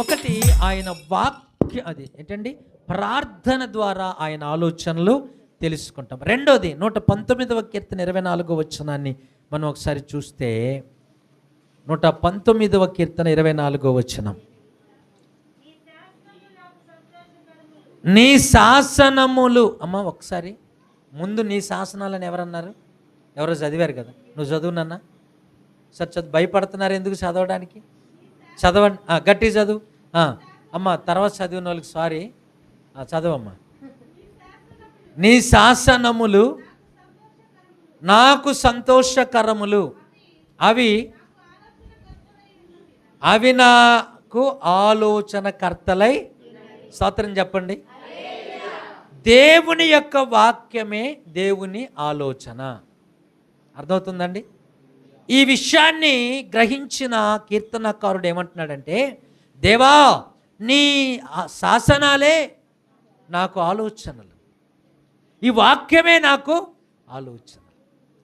ఒకటి ఆయన వాక్య, అది ఏంటండి? ప్రార్థన ద్వారా ఆయన ఆలోచనలు తెలుసుకుంటాం. రెండోది 119వ కీర్తన 24వ వచనాన్ని మనం ఒకసారి చూస్తే, 119వ కీర్తన 24వ వచనం. నీ శాసనములు. అమ్మ ఒకసారి ముందు నీ శాసనాలని ఎవరన్నారు? ఎవరో చదివారు కదా. నువ్వు చదువునన్నా సార్. భయపడుతున్నారు ఎందుకు చదవడానికి? చదవండి, గట్టి చదువు. అమ్మ తర్వాత చదివిన వాళ్ళకి సారీ, చదవమ్మా. నీ శాసనములు నాకు సంతోషకరములు, అవి నాకు ఆలోచనకర్తలై. స్తోత్రం చెప్పండి. దేవుని యొక్క వాక్యమే దేవుని ఆలోచన. అర్థమవుతుందండి? ఈ విషయాన్ని గ్రహించిన కీర్తనకారుడు ఏమంటున్నాడంటే, దేవా నీ శాసనాలే నాకు ఆలోచనలు, ఈ వాక్యమే నాకు ఆలోచనలు.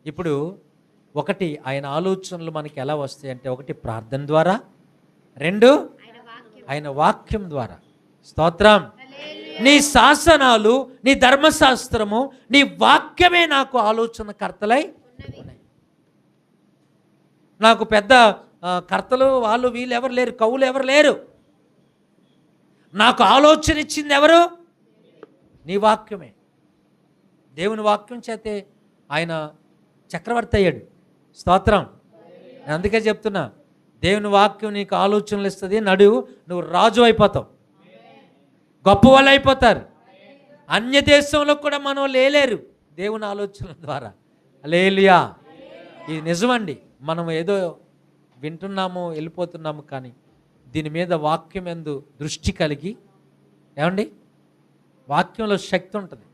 ఇప్పుడు ఒకటి ఆయన ఆలోచనలు మనకి ఎలా వస్తాయి అంటే, ఒకటి ప్రార్థన ద్వారా, రెండు ఆయన వాక్యం ద్వారా. స్తోత్రం. నీ శాసనాలు, నీ ధర్మశాస్త్రము, నీ వాక్యమే నాకు ఆలోచనకర్తలై ఉన్నాయి. నాకు పెద్ద కర్తలు వాళ్ళు వీళ్ళు ఎవరు లేరు, కవులు ఎవరు లేరు. నాకు ఆలోచన ఇచ్చింది ఎవరు? నీ వాక్యమే. దేవుని వాక్యం చేతే ఆయన చక్రవర్తి అయ్యాడు. స్తోత్రం. అందుకే చెప్తున్నా, దేవుని వాక్యం నీకు ఆలోచనలు ఇస్తుంది. నువ్వు రాజు అయిపోతావు, గొప్ప వాళ్ళు అయిపోతారు. అన్య దేశంలో కూడా మనం లేలేరు దేవుని ఆలోచనల ద్వారా. హల్లెలూయా. ఇది నిజమండి. మనం ఏదో వింటున్నాము వెళ్ళిపోతున్నాము, కానీ దీని మీద వాక్యం యందు దృష్టి కలిగి, ఏమండి, వాక్యంలో శక్తి ఉంటుంది.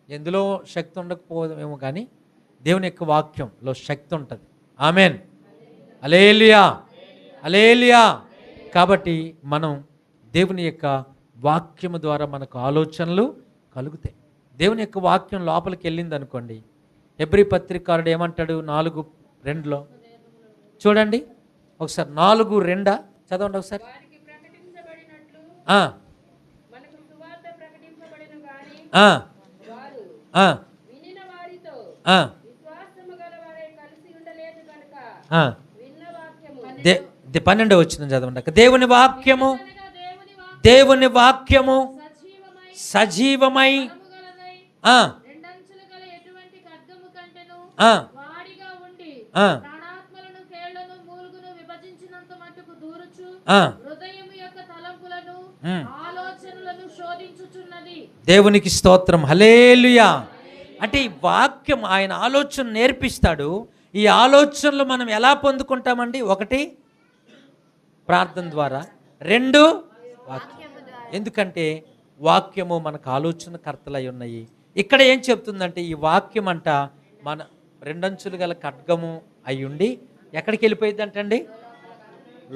ఎందులో శక్తి ఉండకపోవేమో కానీ దేవుని యొక్క వాక్యంలో శక్తి ఉంటుంది. ఆమెన్, హల్లెలూయా, హల్లెలూయా. కాబట్టి మనం దేవుని యొక్క వాక్యము ద్వారా మనకు ఆలోచనలు కలుగుతాయి. దేవుని యొక్క వాక్యం లోపలికి వెళ్ళింది అనుకోండి. హెబ్రీ పత్రికారుడు ఏమంటాడు? 4:2 చూడండి ఒకసారి. 4:2 చదవండి ఒకసారి. దే 12 వచ్చిన చదవండి. దేవుని వాక్యము సజీవమై దేవునికి స్తోత్రం, హల్లెలూయా. అంటే ఈ వాక్యం ఆయన ఆలోచన నేర్పిస్తాడు. ఈ ఆలోచనలు మనం ఎలా పొందుకుంటామండి? 1 ప్రార్థన ద్వారా, 2 వాక్యం. ఎందుకంటే వాక్యము మనకు ఆలోచన కర్తలై ఉన్నాయి. ఇక్కడ ఏం చెప్తుందంటే ఈ వాక్యం అంట మన 2 అంచులు గల ఖడ్గము అయ్యుండి ఎక్కడికి వెళ్ళిపోయింది అంటండి?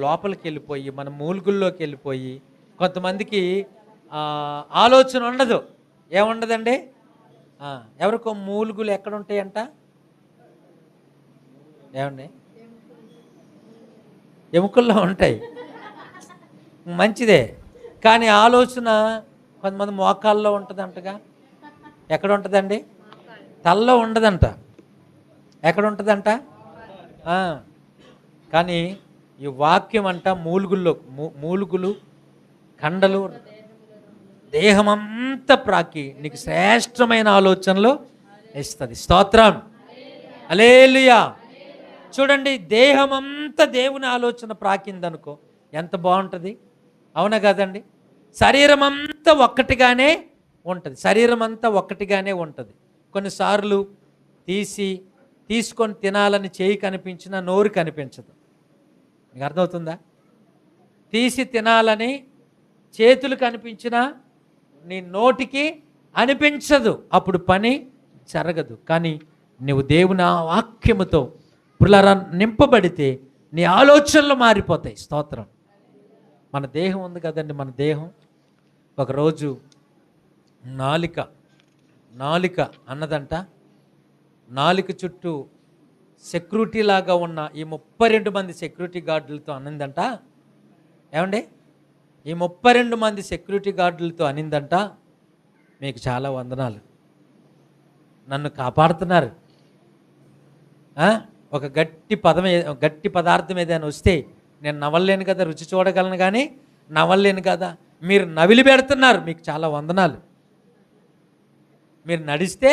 లోపలికి వెళ్ళిపోయి మన మూలుగుల్లోకి వెళ్ళిపోయి, కొంతమందికి ఆలోచన ఉండదు. ఏముండదండి? ఎవరికో మూలుగులు ఎక్కడ ఉంటాయంట? ఏమండి? ఎముకల్లో ఉంటాయి, మంచిదే. కానీ ఆలోచన కొంతమంది మోకాల్లో ఉంటుందంటగా. ఎక్కడ ఉంటుందండి? తల్లో ఉండదంట. ఎక్కడ ఉంటుందంట? కానీ ఈ వాక్యం అంట మూలుగులు కండలు దేహమంతా ప్రాకి నీకు శ్రేష్టమైన ఆలోచనలు ఇస్తుంది. స్తోత్రం, హల్లెలూయా. చూడండి, దేహమంతా దేవుని ఆలోచన ప్రాకిందనుకో ఎంత బాగుంటుంది, అవునా కదండి? శరీరం అంతా ఒక్కటిగానే ఉంటుంది. కొన్నిసార్లు తీసుకొని తినాలని చేయి కనిపించినా నోరు కనిపించదు. మీకు అర్థమవుతుందా? తీసి తినాలని చేతులు కనిపించినా నీ నోటికి అనిపించదు, అప్పుడు పని జరగదు. కానీ నువ్వు దేవుని వాక్యముతో పులరా నింపబడితే నీ ఆలోచనలు మారిపోతాయి. స్తోత్రం. మన దేహం ఉంది కదండి, మన దేహం ఒకరోజు నాలిక అన్నదంట, నాలిక చుట్టూ సెక్యూరిటీ లాగా ఉన్న ఈ 32 మంది సెక్యూరిటీ గార్డులతో అనిందంట. ఏమండి? ఈ 32 మంది సెక్యూరిటీ గార్డులతో అనిందంట, మీకు చాలా వందనాలు, నన్ను కాపాడుతున్నారు. ఒక గట్టి పదార్థం ఏదైనా వస్తే నేను నవ్వలేను కదా, రుచి చూడగలను కానీ నవ్వలేను కదా, మీరు నవిలి పెడుతున్నారు, మీకు చాలా వందనాలు. మీరు నడిస్తే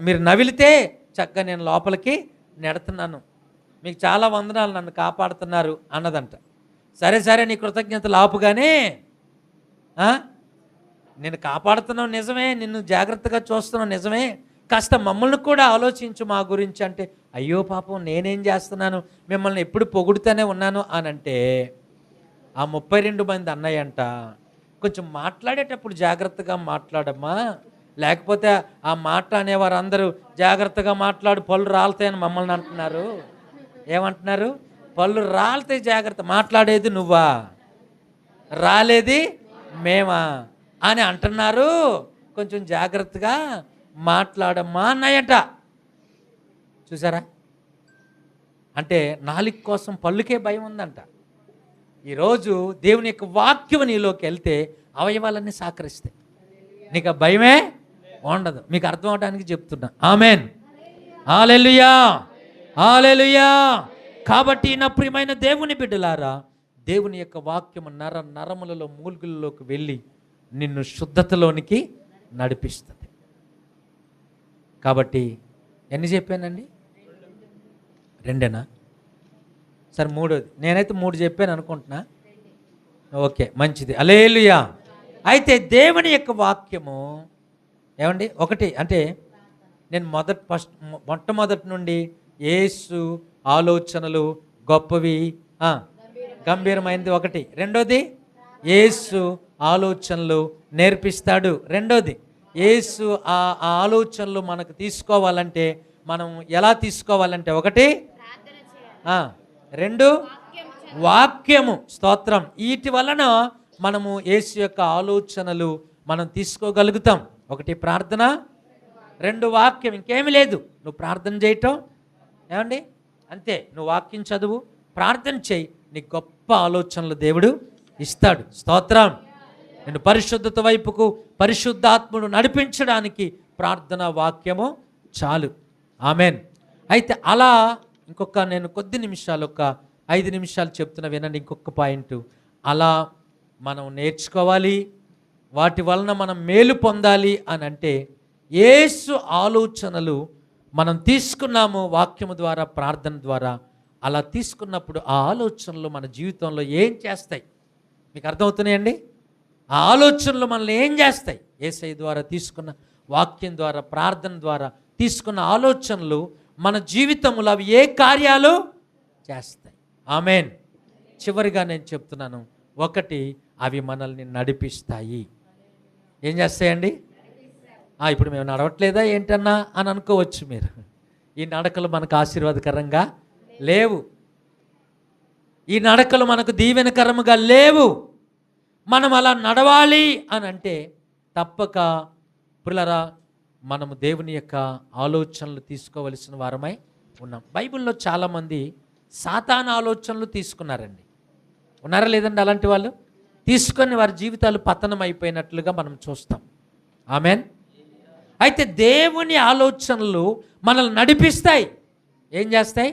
మీరు నవిలితే చక్కగా నేను లోపలికి నెడుతున్నాను, మీకు చాలా వందనాలు, నన్ను కాపాడుతున్నారు అన్నదంట. సరే నీ కృతజ్ఞతలు ఆపుగానే, నేను కాపాడుతున్నావు నిజమే, నిన్ను జాగ్రత్తగా చూస్తున్నావు నిజమే, కాస్త మమ్మల్ని కూడా ఆలోచించు మా గురించి అంటే, అయ్యో పాపం నేనేం చేస్తున్నాను, మిమ్మల్ని ఎప్పుడు పొగుడుతూనే ఉన్నాను అని అంటే, ఆ 32 మంది అన్నయ్యంట, కొంచెం మాట్లాడేటప్పుడు జాగ్రత్తగా మాట్లాడమ్మా, లేకపోతే ఆ మాట అనేవారు అందరూ జాగ్రత్తగా మాట్లాడు పళ్ళు రాలుతాయని మమ్మల్ని అంటున్నారు. ఏమంటున్నారు? పళ్ళు రాలితే జాగ్రత్త, మాట్లాడేది నువ్వా, రాలేది మేమా అని అంటున్నారు, కొంచెం జాగ్రత్తగా మాట్లాడమ్మా అన్నాయట. చూసారా? అంటే నాలుక కోసం పళ్ళుకే భయం ఉందంట. ఈరోజు దేవుని యొక్క వాక్యం నీలోకి వెళ్తే అవయవాలన్నీ సహకరిస్తాయి, నీకు ఆ భయమే ఉండదు. మీకు అర్థం అవడానికి చెప్తున్నా. ఆమెన్, హల్లెలూయా, హల్లెలూయా. కాబట్టి నా ప్రియమైన దేవుని బిడ్డలారా, దేవుని యొక్క వాక్యము నరములలో మూలుగులలోకి వెళ్ళి నిన్ను శుద్ధతలోనికి నడిపిస్తుంది. కాబట్టి ఎన్ని చెప్పానండి? 2 సరే 3. నేనైతే 3 చెప్పాను అనుకుంటున్నా. ఓకే, మంచిది, హల్లెలూయా. అయితే దేవుని యొక్క వాక్యము ఏమండి? 1 అంటే నేను మొట్టమొదటి నుండి యేసు ఆలోచనలు గొప్పవి, గంభీరమైనది ఒకటి. రెండోది, యేసు ఆలోచనలు నేర్పిస్తాడు. రెండోది, యేసు ఆ ఆలోచనలు మనకు తీసుకోవాలంటే మనం ఎలా తీసుకోవాలంటే, ఒకటి రెండు, వాక్యము. స్తోత్రం. వీటి వలన మనము యేసు యొక్క ఆలోచనలు మనం తీసుకోగలుగుతాం. ఒకటి ప్రార్థన, రెండు వాక్యం. ఇంకేమీ లేదు. నువ్వు ప్రార్థన చేయటం, ఏమండి, అంతే. నువ్వు వాక్యం చదువు, ప్రార్థన చేయి, నీకు గొప్ప ఆలోచనలు దేవుడు ఇస్తాడు. స్తోత్రం. నేను పరిశుద్ధత వైపుకు పరిశుద్ధాత్ముడు నడిపించడానికి ప్రార్థన వాక్యము చాలు. ఆమెన్. అయితే అలా నేను కొద్ది నిమిషాలు, ఒక 5 నిమిషాలు చెప్తున్నా వినండి. ఇంకొక పాయింట్, అలా మనం నేర్చుకోవాలి, వాటి వలన మనం మేలు పొందాలి అని అంటే, యేసు ఆలోచనలు మనం తీసుకున్నాము వాక్యము ద్వారా, ప్రార్థన ద్వారా. అలా తీసుకున్నప్పుడు ఆ ఆలోచనలు మన జీవితంలో ఏం చేస్తాయి? మీకు అర్థమవుతున్నాయండి? ఆ ఆలోచనలు మనల్ని ఏం చేస్తాయి? యేసయ్య ద్వారా తీసుకున్న వాక్యం ద్వారా, ప్రార్థన ద్వారా తీసుకున్న ఆలోచనలు మన జీవితంలో అవి ఏ కార్యాలు చేస్తాయి? ఆమెన్. చివరిగా నేను చెప్తున్నాను, ఒకటి, అవి మనల్ని నడిపిస్తాయి. ఏం చేస్తాయండి? ఇప్పుడు మేము నడవట్లేదా ఏంటన్నా అని అనుకోవచ్చు మీరు. ఈ నడకలు మనకు ఆశీర్వాదకరంగా లేవు, ఈ నడకలు మనకు దీవెనకరముగా లేవు. మనం అలా నడవాలి అని అంటే తప్పక ప్రియులారా మనము దేవుని యొక్క ఆలోచనలు తీసుకోవలసిన వారమై ఉన్నాం. బైబిల్లో చాలామంది సాతాను ఆలోచనలు తీసుకున్నారండి. ఉన్నారా లేదండి? అలాంటి వాళ్ళు తీసుకొని వారి జీవితాలు పతనం అయిపోయినట్లుగా మనం చూస్తాం. ఆమెన్. అయితే దేవుని ఆలోచనలు మనల్ని నడిపిస్తాయి. ఏం చేస్తాయి?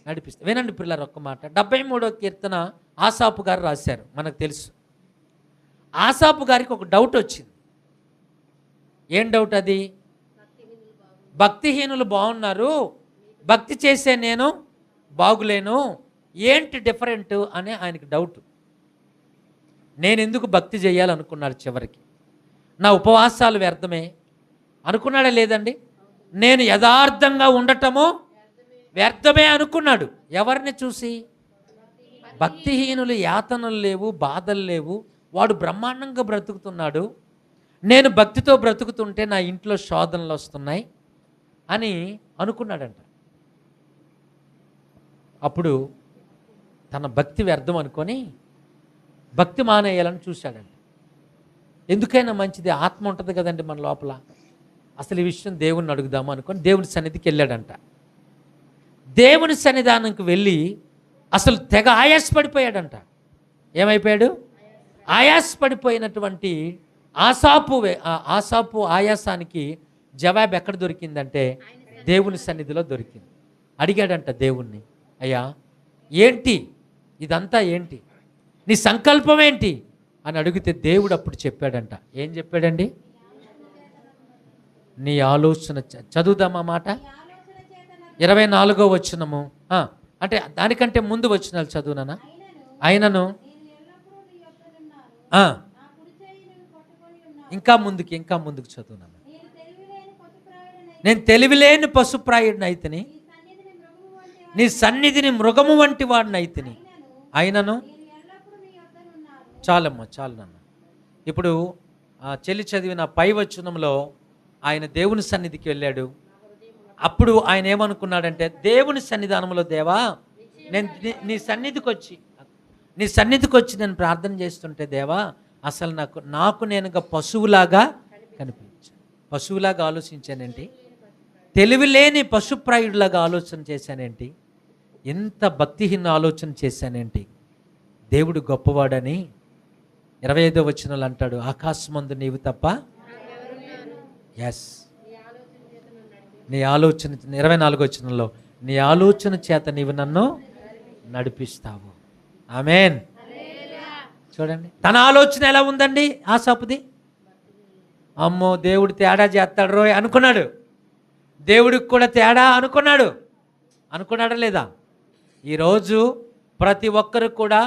నడిపిస్తాయి. వినండి పిల్లలు ఒక్క మాట. 73వ కీర్తన ఆసాపు గారు రాశారు. మనకు తెలుసు. ఆసాపు గారికి ఒక డౌట్ వచ్చింది. ఏం డౌట్ అది? భక్తిహీనులు బాగున్నారు, భక్తి చేసే నేను బాగులేను, ఏంటి డిఫరెంట్ అని ఆయనకి డౌట్. నేను ఎందుకు భక్తి చేయాలనుకున్నాడు. చివరికి నా ఉపవాసాలు వ్యర్థమే అనుకున్నాడా లేదండి? నేను యథార్థంగా ఉండటము వ్యర్థమే అనుకున్నాడు. ఎవరిని చూసి? భక్తిహీనులు యాతనలు లేవు, బాధలు లేవు, వాడు బ్రహ్మాండంగా బ్రతుకుతున్నాడు, నేను భక్తితో బ్రతుకుతుంటే నా ఇంట్లో శోధనలు వస్తున్నాయి అని అనుకున్నాడంట. అప్పుడు తన భక్తి వ్యర్థం అనుకొని భక్తి మానేయాలని చూశాడంట. ఎందుకైనా మంచిది, ఆత్మ ఉంటుంది కదండి మన లోపల, అసలు ఈ విషయం దేవుణ్ణి అడుగుదాము అనుకొని దేవుని సన్నిధికి వెళ్ళాడంట. దేవుని సన్నిధానంకి వెళ్ళి అసలు తెగ ఆయాసపడిపోయాడంట. ఏమైపోయాడు? ఆయాసపడిపోయినటువంటి ఆసాపు ఆయాసానికి జవాబు ఎక్కడ దొరికిందంటే దేవుని సన్నిధిలో దొరికింది. అడిగాడంట దేవుణ్ణి, అయ్యా ఏంటి ఇదంతా, ఏంటి నీ సంకల్పం ఏంటి అని అడిగితే దేవుడు అప్పుడు చెప్పాడంట. ఏం చెప్పాడండి? నీ ఆలోచన. చదువుదామా మాట? 24వ వచనము. అంటే దానికంటే ముందు వచనాలు చదువునా? అయినను ఇంకా ముందుకు చదువునా? నేను తెలివిలేని పశుప్రాయుడిని అయితేని, నీ సన్నిధిని మృగము వంటి వాడిని అయితేని, అయినను. చాలమ్మా, చాలు నాన్న. ఇప్పుడు చెల్లి చదివిన పై వచనంలో ఆయన దేవుని సన్నిధికి వెళ్ళాడు. అప్పుడు ఆయన ఏమనుకున్నాడంటే, దేవుని సన్నిధానంలో, దేవా నేను నీ సన్నిధికి వచ్చి నేను ప్రార్థన చేస్తుంటే దేవా అసలు నాకు నేనుగా పశువులాగా కనిపించాను, పశువులాగా ఆలోచించానేంటి, తెలివిలేని పశుప్రాయుడిలాగా ఆలోచన చేశానేంటి, ఎంత భక్తిహీన ఆలోచన చేశానేంటి, దేవుడు గొప్పవాడని 25వ వచనంలో అంటాడు, ఆకాశమందు నీవు తప్ప. ఎస్, నీ ఆలోచన. 24వ వచనంలో, నీ ఆలోచన చేత నీవు నన్ను నడిపిస్తావు. ఆమెన్. చూడండి తన ఆలోచన ఎలా ఉందండి ఆసాపుది. అమ్మో దేవుడు తేడా చేస్తాడు రోయ్ అనుకున్నాడు. దేవుడికి కూడా తేడా అనుకున్నాడా లేదా? ఈరోజు ప్రతి ఒక్కరు కూడా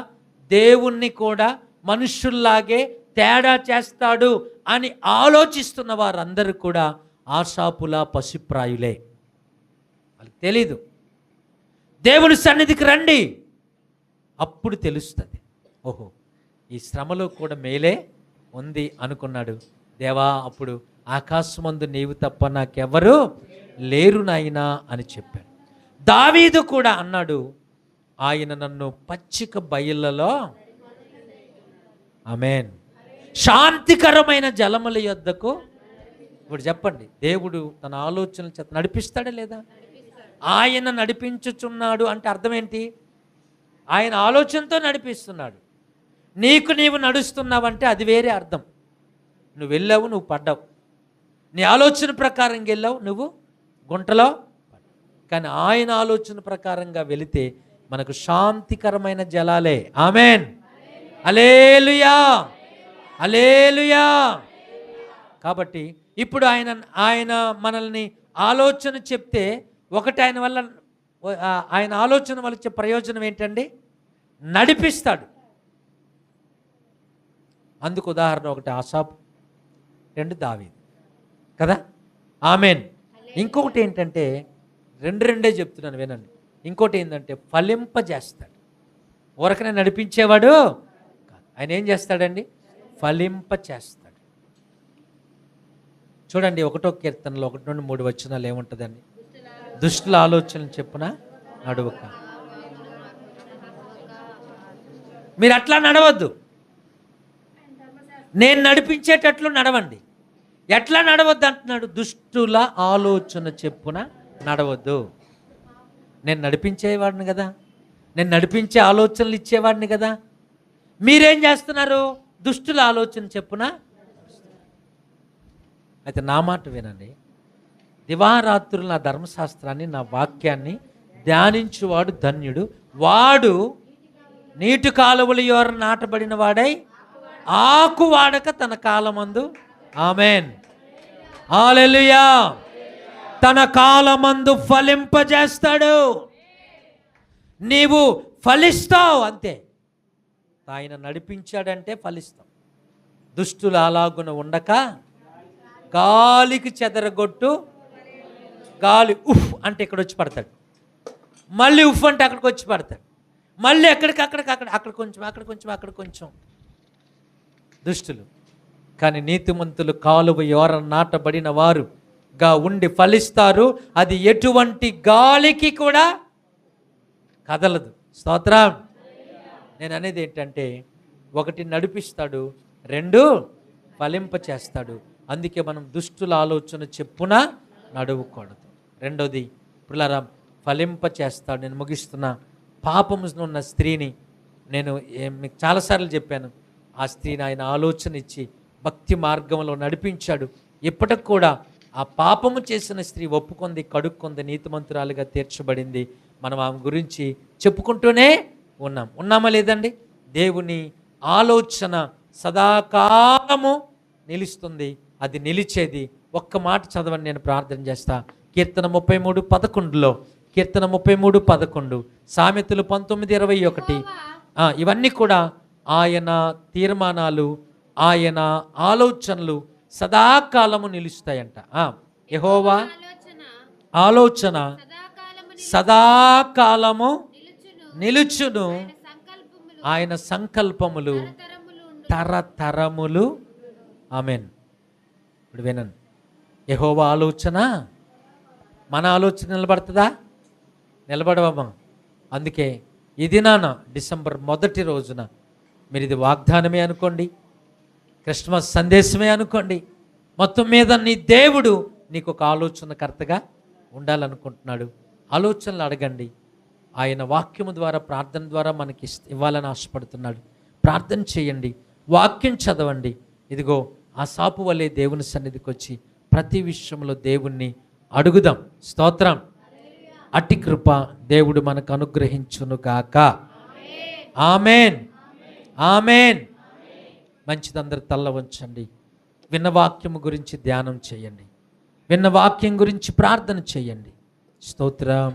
దేవుణ్ణి కూడా మనుషుల్లాగే తేడా చేస్తాడు అని ఆలోచిస్తున్న వారందరూ కూడా ఆసాపులా పశుప్రాయులే. వాళ్ళకి తెలీదు దేవుని సన్నిధికి రండి. అప్పుడు తెలుస్తుంది, ఓహో ఈ శ్రమలో కూడా మేలే ఉంది అనుకున్నాడు. దేవా, అప్పుడు ఆకాశమందు నీవు తప్ప నాకెవ్వరు లేరు నాయనా అని చెప్పాడు. దావీదు కూడా అన్నాడు, ఆయన నన్ను పచ్చిక బయళ్ళలో, ఆమేన్, శాంతికరమైన జలముల యొద్దకు. ఇప్పుడు చెప్పండి, దేవుడు తన ఆలోచనల చేత నడిపిస్తాడా లేదా? ఆయన నడిపించుచున్నాడు అంటే అర్థం ఏంటి? ఆయన ఆలోచనతో నడిపిస్తున్నాడు. నీవు నడుస్తున్నావంటే అది వేరే అర్థం. నువ్వు వెళ్ళావు, నువ్వు పడ్డావు, నీ ఆలోచన ప్రకారం వెళ్ళావు, నువ్వు గుంటలో. కానీ ఆయన ఆలోచన ప్రకారంగా వెళితే మనకు శాంతికరమైన జలాలే. ఆమేన్, హల్లెలూయా, హల్లెలూయా. కాబట్టి ఇప్పుడు ఆయన మనల్ని ఆలోచన చెప్తే ఒకటి, ఆయన వల్ల, ఆయన ఆలోచన వల్ల వచ్చే ప్రయోజనం ఏంటండి? నడిపిస్తాడు. అందుకు ఉదాహరణ ఒకటి ఆసాపు, రెండు దావీదు కదా. ఆమేన్. ఇంకొకటి ఏంటంటే, రెండే చెప్తున్నాను వినండి. ఇంకోటి ఏంటంటే ఫలింపజేస్తాడు. ఊరకనే నడిపించేవాడు కాదు, ఆయన ఏం చేస్తాడండి? ఫలింపచేస్తాడు. చూడండి 1వ కీర్తనలో 1 నుండి 3 వచనాలు ఏముంటుందండి? దుష్టుల ఆలోచనలు చెప్పున నడువక. మీరు అట్లా నడవద్దు, నేను నడిపించేటట్లు నడవండి. ఎట్లా నడవద్దు అంటున్నాడు? దుష్టుల ఆలోచన చెప్పున నడవద్దు. నేను నడిపించేవాడిని కదా, నేను నడిపించే ఆలోచనలు ఇచ్చేవాడిని కదా. మీరేం చేస్తున్నారు? దుష్టుల ఆలోచన చెప్పున. అయితే నా మాట వినండి, దివారాత్రులు నా ధర్మశాస్త్రాన్ని, నా వాక్యాన్ని ధ్యానించువాడు ధన్యుడు. వాడు నీటి కాలువల యోర నాటబడిన వాడై ఆకు వాడక తన కాలమందు, ఆమేన్, హల్లెలూయా, తన కాలమందు ఫలింపజేస్తాడు. నీవు ఫలిస్తావు అంతే. ఆయన నడిపించాడంటే ఫలిస్తాం. దుష్టులు అలాగున ఉండక గాలికి చెదరగొట్టు, గాలి ఉఫ్ అంటే ఇక్కడ వచ్చి పడతాడు, మళ్ళీ ఉఫ్ అంటే అక్కడికి వచ్చి పడతాడు, మళ్ళీ అక్కడ కొంచెం, అక్కడ కొంచెం. దుష్టులు. కానీ నీతిమంతులు కాలువ యోర నాటబడిన వారుగా ఉండి ఫలిస్తారు. అది ఎటువంటి గాలికి కూడా కదలదు. స్తోత్రం. నేను అనేది ఏంటంటే, ఒకటి నడిపిస్తాడు, రెండు ఫలింప చేస్తాడు. అందుకే మనం దుష్టుల ఆలోచన చెప్పున నడువకూడదు. రెండోది పిల్లరా, ఫలింప చేస్తాడు. నేను ముగిస్తున్నా. పాపము ఉన్న స్త్రీని నేను మీకు చాలాసార్లు చెప్పాను. ఆ స్త్రీని ఆయన ఆలోచన ఇచ్చి భక్తి మార్గంలో నడిపించాడు. ఇప్పటికి కూడా ఆ పాపము చేసిన స్త్రీ ఒప్పుకుంది, కడుక్కుంది, నీతిమంతురాలుగా తీర్చబడింది. మనం ఆమె గురించి చెప్పుకుంటూనే ఉన్నామా లేదండి? దేవుని ఆలోచన సదాకాలము నిలుస్తుంది, అది నిలిచేది. ఒక్క మాట చదవని నేను ప్రార్థన చేస్తా. కీర్తన 33:11, కీర్తన 33:11, సామెతలు 19:21. ఇవన్నీ కూడా ఆయన తీర్మానాలు, ఆయన ఆలోచనలు సదాకాలము నిలుస్తాయంట. యెహోవా ఆలోచన సదాకాలము నిలుచును, ఆయన సంకల్పములు తరతరములు. ఆమేన్. ఇప్పుడు వినండి, యెహోవా ఆలోచన, మన ఆలోచన నిలబడుతుందా? నిలబడవమ్మా. అందుకే ఇది డిసెంబర్ 1 రోజున మీరు ఇది వాగ్దానమే అనుకోండి, క్రిస్మస్ సందేశమే అనుకోండి. మొత్తం మీద నీ దేవుడు నీకు ఒక ఆలోచనకర్తగా ఉండాలనుకుంటున్నాడు. ఆలోచనలు అడగండి. ఆయన వాక్యము ద్వారా, ప్రార్థన ద్వారా మనకి ఇవ్వాలని ఆశపడుతున్నాడు. ప్రార్థన చేయండి, వాక్యం చదవండి. ఇదిగో ఆ సాపు వలె దేవుని సన్నిధికి వచ్చి ప్రతి విషయంలో దేవుణ్ణి అడుగుదాం. స్తోత్రం. అట్టి కృప దేవుడు మనకు అనుగ్రహించునుగాక. ఆమేన్, ఆమేన్. మంచిదందరూ తల్ల వంచండి. విన్న వాక్యము గురించి ధ్యానం చేయండి, విన్న వాక్యం గురించి ప్రార్థన చేయండి. స్తోత్రం.